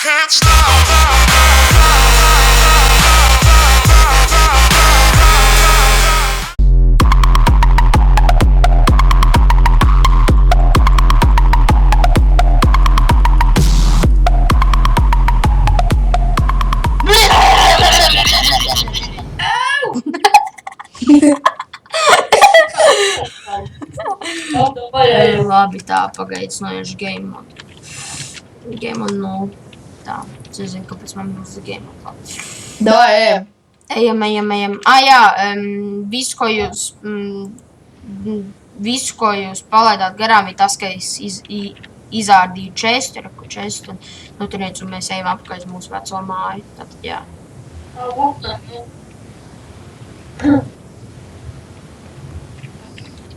can't stop. Labi, tā, pagaidinājuši game mode. Game mode 0. Tā, es nezinu, kāpēc man būs game mode. Davai, ejam. Ejam. Jā, visu, ko jūs palaidāt garām, ir tas, ka es izārdīju čestu, un turiet, un mēs ejam apakaļ uz mūsu veco māju. Tātad, jā.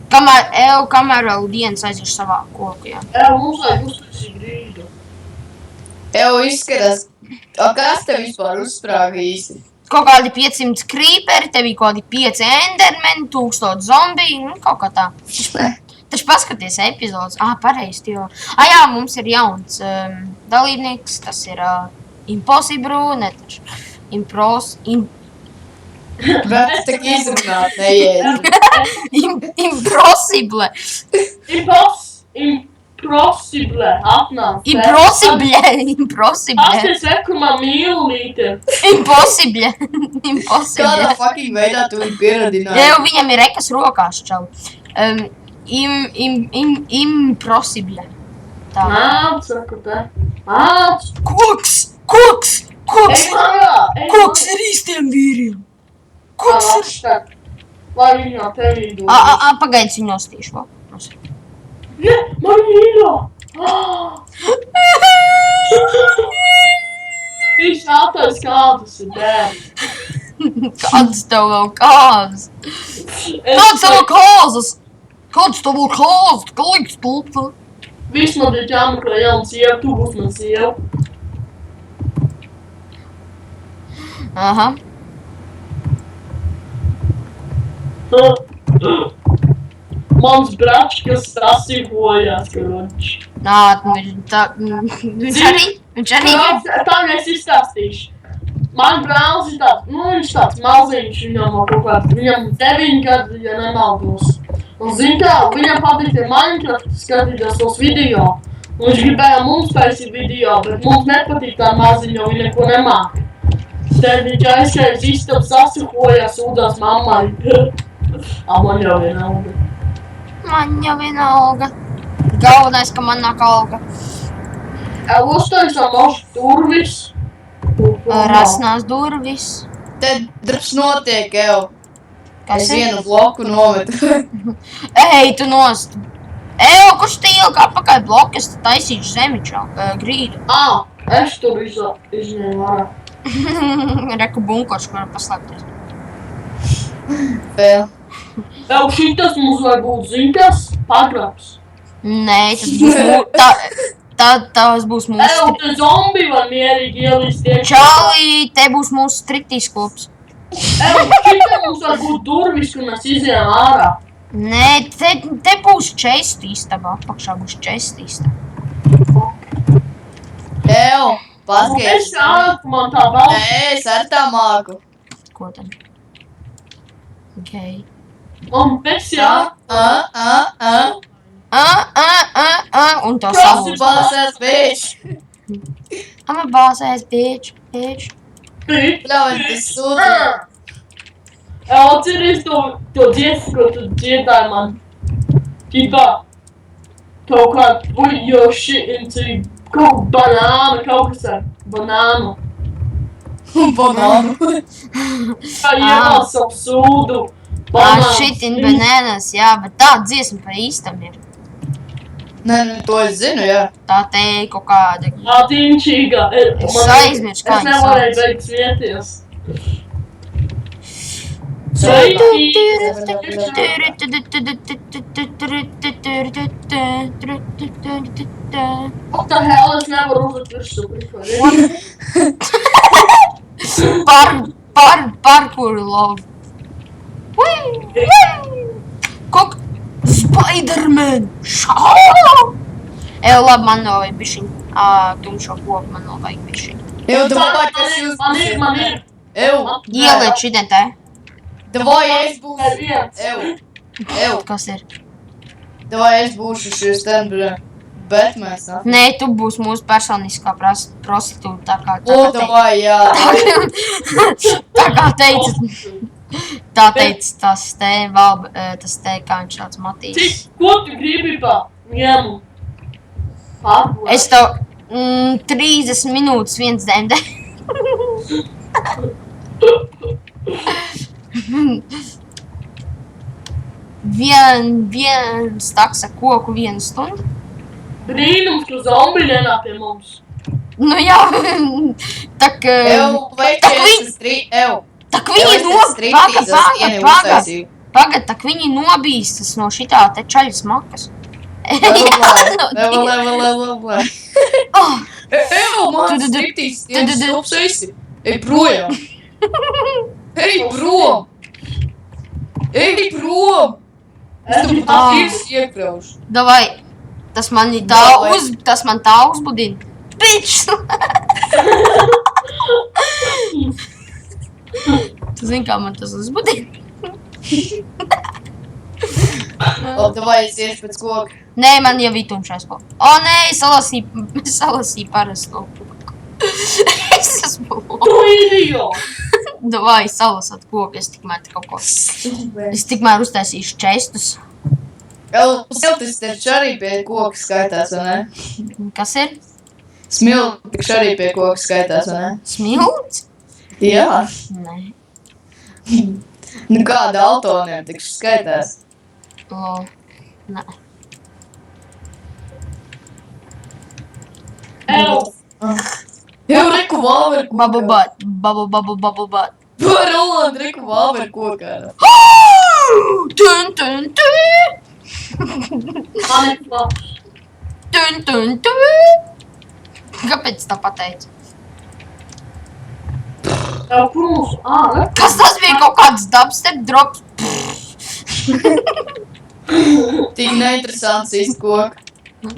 Kamēr vēl dienas aizies savā koku, jā. Mums vajag uztaisīt grīdu. Evo izskatās. Kas tev vispār uzsprāga īsti? Kaut kādi 500 creeperi, tev ir kaut kādi 5 endermeni, 1000 zombiji, kaut kā tā. Taču paskaties epizodes. Pareizi, jo. Jā, mums ir jauns dalībnieks, tas ir Impossible, ne taču. Bet tak izrunāt, neiet. Impossible. Impossible. Atnāc. Impossible. Pasties kur man mīlīte. Impossible. Kādā fucking veidā tu viņu pieradināji? Jā, viņam ir rekas rokās, čau. Impossible. Tā. Nāc, saku te. Nāc. Koks ir īstiem vīriem. Koks ir. Lai viņā tevī dod. Pagaidzi viņu nostīšu vēl. Ja, man mīļo. Viņš atās kādas ir bērni. Kādas tev vēl kāzas? Kādas tev vēl kāzas? Kā liks tulpa? Viss man ir jāmeklē jauns sieva, tu būs man sieva. Aha. Mans bračs, kas sasīvojās, karoči. Viņš arī... Tā es izstāstīšu. Man brālis ir tāds, viņš tāds maziņš, viņam 9 gadi, ja nemaldos. Un zin kā, viņam patīk Minecraft skatīties tos video. Un viņš gribēja mums taisīt video, bet mums nepatīk tā maziņa, jo viņa neko nemāk. Tad viņš aizskaies istab sasīvojās, sūdās mammai. Man jau vienalga. Galvenais, ka man nāk alga. Uztaisām mošu durvis. Rasnās durvis. Tad darbs notiek, Evo. Kas Es vienu bloku nometu. Ej, tu nost. Kurš te ielika apakaļ bloku, es te taisīšu zemi, čau, grīdu. Es tur izņēmu ārā. Reku bunkurs, kur paslēpties. Vēl. Šitas mums vai būt zinkas pagrabs. Nē, tas būs mūsu... Te zombi var mierīgi ielīst iekšā. Čālī, te būs mūsu striktīs klubs. Šitā mums var būt durvis, un mēs izējām ārā. Nē, te būs čestu istaba, apakšā būs čestu istaba. Evo, paskaties. Es āku, man tā vēl. Nē, es ar tā māku. Ko tad? Okay. Man pēc jā. Un to Kas savu. ir Balsēs, bitch. I'm a boss ass bitch. Ļauj, tas sūdzi. Atceries to dziesmu, ko tu dziedāji man. Ķipā. Kaut kā put your shit into kaut banānu, kaut kas ar banānu. Banānu. Kā ievāc savu sūdu. Shit in bananas, jā, bet tā dziesma par īstam ir. Nē, to es zinu, jā. Tā te kaut kāda... Tīņšīga. Es aizmirsu, kā Es viņa nevarēju sauc. beigt smieties. What the hell, es nevaru uzlikt virsū. Parkour love. Spider-Man! Eju, labi, man vēl vajag bišķiņ. Tumšo koku man vēl vajag bišķiņ. Ev, davai, kas jūs Man ir. Ev, Ieliec šitentē. davai, es būšu. Ev, Kas ir? davai, es būšu šis ten, Batmans, ne? Nē, tu būsi mūsu personiskā prostitūta, tā kā Davai, jā. tā kā teica, tas te, kā viņš šāds Matīs. Cik, ko tu gribi pa vienu? Es tev 30 minūtes viens DMD. Viens taksa koku 1 stundu. Brīnums, ka zombi nenāk pie mums. Nu jā, tak Ev, veicies Ev. Pagad, tak viņi nobīstas no šitā te čaļas makas. Ev, man striptīs, stops esi. Ej projām. Ej prom. Ej prom. Es tev tā virs iekraušu. Davai, tas man tā uzbudina. Bitch! Tu zini, kā man tas uzbudina? Labi, davai, es iešu pēc koka. Nē, man jau ir tumšais koks. O, nē, salasīju parasto koku. Es esmu Tu idijo! Davai, salasāt koku, es tikmēr kaut ko. Es tikmēr uztaisīšu čestus. Smiltis taču arī pie koka skaitās, vai ne? Kas ir? Smiltis arī pie koka skaitās, vai ne? Smilts? Jā. Nē. Nu kā daltoniem taču skaitās? Lol. Nē. Jau reku valver kokā. Babubat. Roland, reku valver kokā. Tun, tun, tun. Man ir labs. Tun, tun, tun. Kāpēc tā pateica? Kur mūsu āra? Kas tas bija kaut kāds dubstep drops? Tik neinteresants īsti koka. Dun,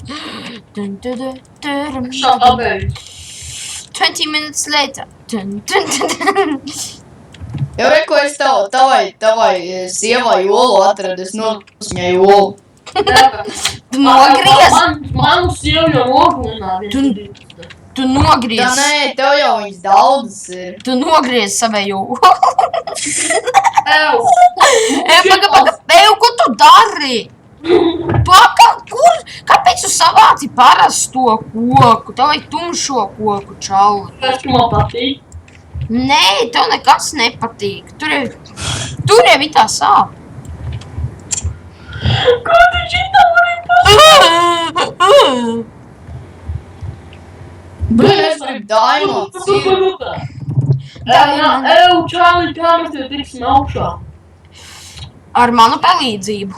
dun, dun, dun. Šāda abēļ. 20 minutes later. Dun, dun, dun, dun. Jau reku es tavai sievai olu atradu, es nosņēju olu. Tu nogriez. Manu sievu jau noglunā. Tu nogriez. Tā nē, tev jau viņas daudzas ir. Tu nogriez savēju. Ev! Ev, ko tu dari? Kāpēc tu savāci parasto koku? Tev vajag tumšo koku, čauli. Tas, ka man patīk. Nē, tev nekas nepatīk. Tur jau ir tā sāp. Ko tu šitā vari Blin, es gribu Diamonds ir. Ev, Čārli, kā mēs tev tiksim augšā? Ar manu palīdzību.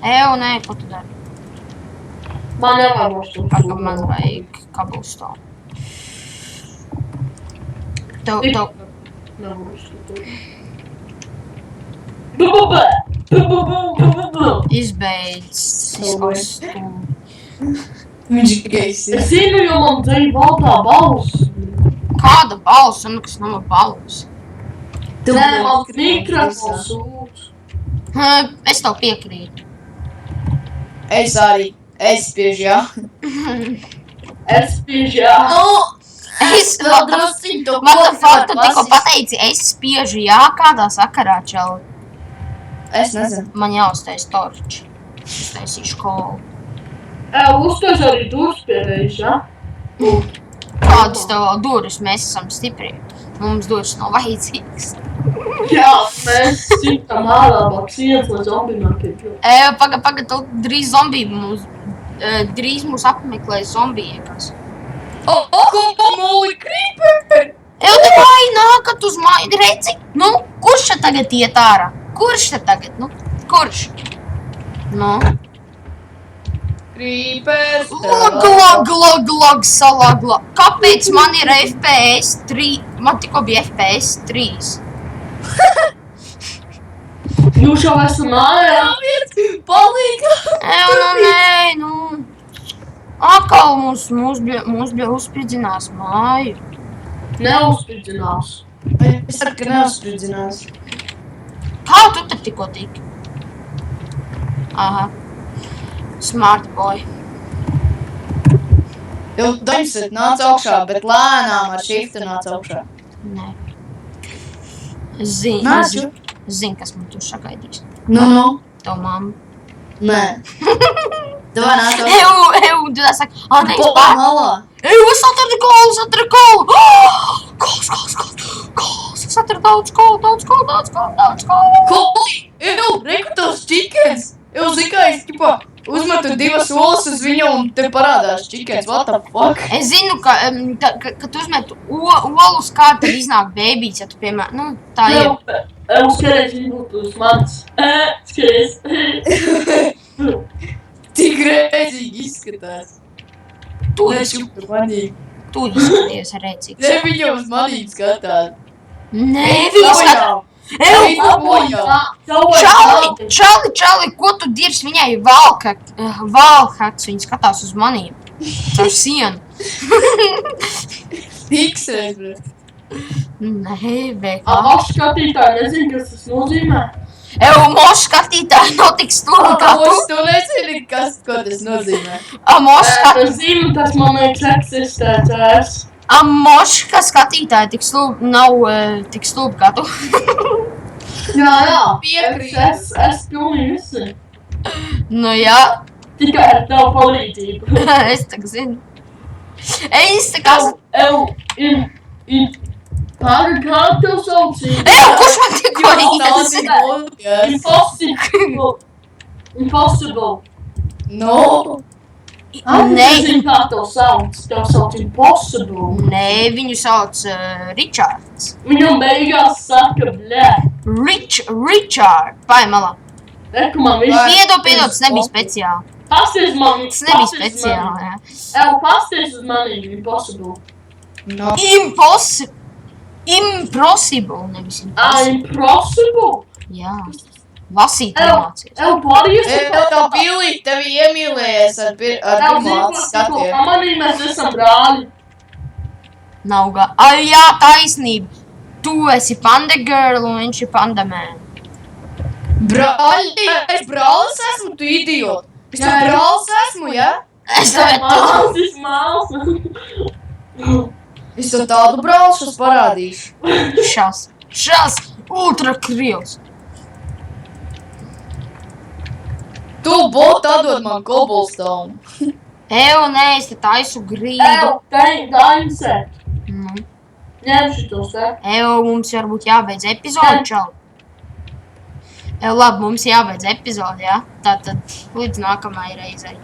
Ew, nē, ko tu dari? Man nevajag šo. Pagad, man vajag kabulstonu. Tev. Izbeidz. Viņš ir gejs. Es zinu, jo man dzēja baltā balss. Kāda balss? Un kas nav balss? Nē, man mikrofons sūdz. Es tev piekrītu. Es arī. Es spiežu, jā. Es spiežu, jā. Vēl drusciņ to Man koku faktu tikko pasist. pateici, es spiežu jā, kādā sakarā, čeli. Es nezinu. Man jāuztais torči. Uztaisīšu kolu. Ev, uztais arī durvis pierējuši, jā? Kādas tev vēl durvis? Mēs esam stipri. Mums durvis nav vajadzīgas. Jā, mēs citam ārā, bak sienas, lai zombi nākiet. Pagad, tu drīz zombiju drīz mūs apmeklēs zombijiekas. Moli creeper! Te vai nākat uz māju, redzi? Nu, kurš te tagad iet ārā? Kurš te tagad? Nu, kurš? Nu? Creepers! Glog, salagla. Kāpēc man ir FPS 3? Man tikko bija FPS 3. Jūs jau esat mājā? Palīga! Nē, nu. Atkal mums bija uzspridzinās māju. Neuzspridzinās. Es saku, ka neuzspridzinās. Kā tu te tikko tiki? Aha. Smart boy. Jau daimset nāc augšā, bet lēnām ar shiftu nāc augšā. Nē. Zini, Nāču. kas man tu sagaidīs. Nu. Tev mamma. Nē. Tu vai nāc augšā? Tu tā saka, nē, es Popā malā. Es atradu kolu! Kols! Es atradu daudz kolu! Koli! Reku tos čikens! Zini, kā es, uzmetu 2 olas uz viņu un te parādās čikens, what the fuck? Es zinu, ka tu uzmet olus, kā tad iznāk bēbīts, ja tu piemēram, nu, tā ir. Skaties, viņš būtu uz manis. Skaties. Tik rēdzīgi izskatās. Tu Nešup manī. Tu izskaties rēcīgs. Ne viņu uz manī skatās. Nē, viņi skatās. Čali, ko tu dirs viņai valhats, viņi skatās uz manīm. Caur sienu. Tiksēs, bret. Nē, bet Mošu skatītāji nezinu, kas tas nozīmē. Mošu skatītāji nav tik stulbi kā tu. Tu nezini, ko tas nozīmē. Es zinu, tas man liekas eksistēts. Moška skatītāji nav tik stulbi kā tu. Jā. Piekrīt. Es pilnīgi visinu. Nu jā, Tikai ar tev palīdzību. es tak zinu. Es tā kā... Kā tev saucīja? Kurš man tikko Impossible. No. Nezinu, kā tev sauc. Tev sauc Impossible. Nē, viņu sauc Ričards. Viņam beigās saka, blē. Richard. Pai malā. Reku man viss. Piedod, tas nebija speciāli. Pasties man. Tas nebija speciāli, jā. Pasties uz manī, Impossible. No. Impossible, nevis impossible. Impossible? Jā. Lasīt nemācies. Paries. Tā Billy tevi iemīlējies ar pirmā skatiem. Pamanī, mēs esam brāļi. Nav gā. Jā, taisnība. Tu esi panda girl un viņš ir panda man. Brāļi, es brālis esmu, tu idiot. Es tu brālis esmu, ja? Es tev Māls. Es to tādu brālšus parādīšu. Šās ultra krievs. Tu bot atdod man cobblestone. Nē, es te taisu grīdu. Daimset. Nu. Ņem šitos, Mums varbūt jābeidz epizode, čau. Labi, mums jābeidz epizode, jā? Tātad līdz nākamajai reizei.